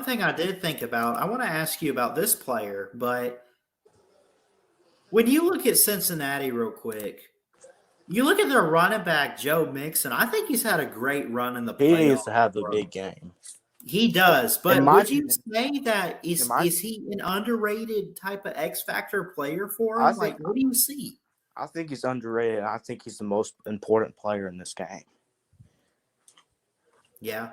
thing I did think about, I want to ask you about this player, but when you look at Cincinnati real quick, you look at their running back, Joe Mixon. I think he's had a great run in the He needs playoffs. to have the Bro. big game. He does, In but my would you say that in is my is he an underrated type of X factor player for I him? think Like, what do you see? I think he's underrated. I think he's the most important player in this game. Yeah.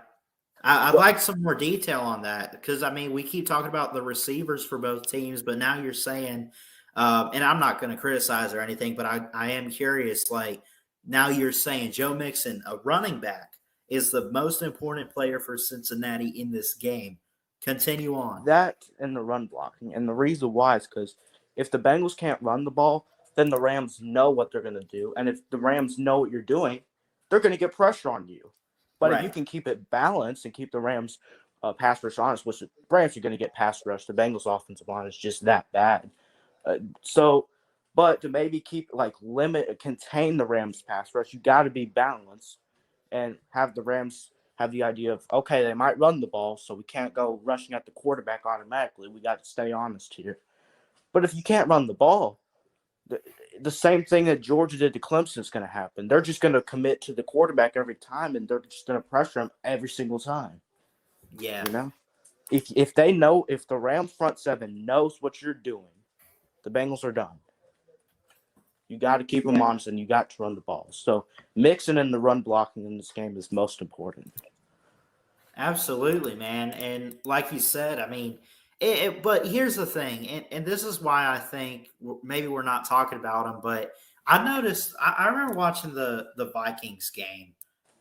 I'd But like some more detail on that because, I mean, we keep talking about the receivers for both teams, but now you're saying, and I'm not going to criticize or anything, but I am curious. Like, now you're saying Joe Mixon, a running back, is the most important player for Cincinnati in this game. Continue on. that and the run blocking, and the reason why is because if the Bengals can't run the ball, then the Rams know what they're going to do, and if the Rams know what you're doing, they're going to get pressure on you. But if you Right. can keep it balanced and keep the Rams pass rush honest, which the Rams are going to get pass rush, the Bengals offensive line is just that bad. So, but to maybe keep contain the Rams pass rush, you got to be balanced and have the Rams have the idea of, okay, they might run the ball, so we can't go rushing at the quarterback automatically. We got to stay honest here. But if you can't run the ball, the same thing that Georgia did to Clemson is going to happen. They're just going to commit to the quarterback every time, and they're just going to pressure him every single time. Yeah. You know, if they know, if the Rams front seven knows what you're doing, the Bengals are done. You got to keep them honest, and you got to run the ball. So mixing in the run blocking in this game is most important. Absolutely, man. And like you said, I mean, but here's the thing, and this is why I think maybe we're not talking about him, but I noticed, I remember watching the Vikings game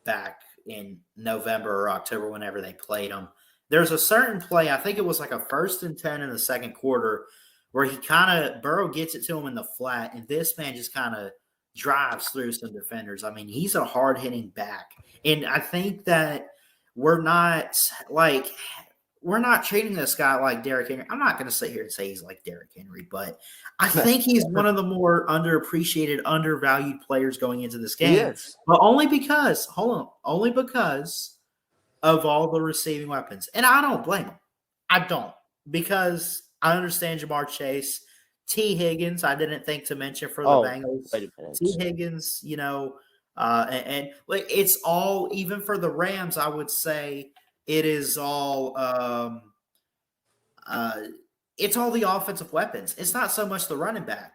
back in November or October, whenever they played them. There's a certain play, I think it was like a 1st and 10 in the second quarter, where he kind of, Burrow gets it to him in the flat, and this man just kind of drives through some defenders. I mean, he's a hard hitting back. And I think that we're not like we're not treating this guy like Derrick Henry. I'm not going to sit here and say he's like Derrick Henry, but I think he's one of the more underappreciated, undervalued players going into this He game. is. But only because of all the receiving weapons. And I don't blame him. I don't, because I understand Jamar Chase, T. Higgins, I didn't think to mention for the Bengals. Wait a minute. T. Higgins, and like it's all, even for the Rams, I would say it is all it's all the offensive weapons. It's not so much the running back.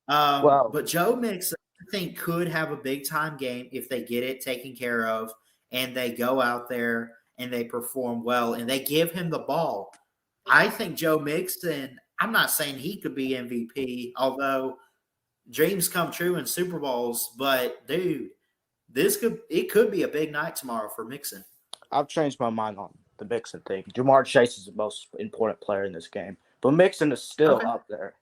But Joe Mixon, I think, could have a big time game if they get it taken care of and they go out there and they perform well and they give him the ball. I think Joe Mixon, I'm not saying he could be MVP, although dreams come true in Super Bowls, but dude, it could be a big night tomorrow for Mixon. I've changed my mind on the Mixon thing. Jamar Chase is the most important player in this game, but Mixon is still up there.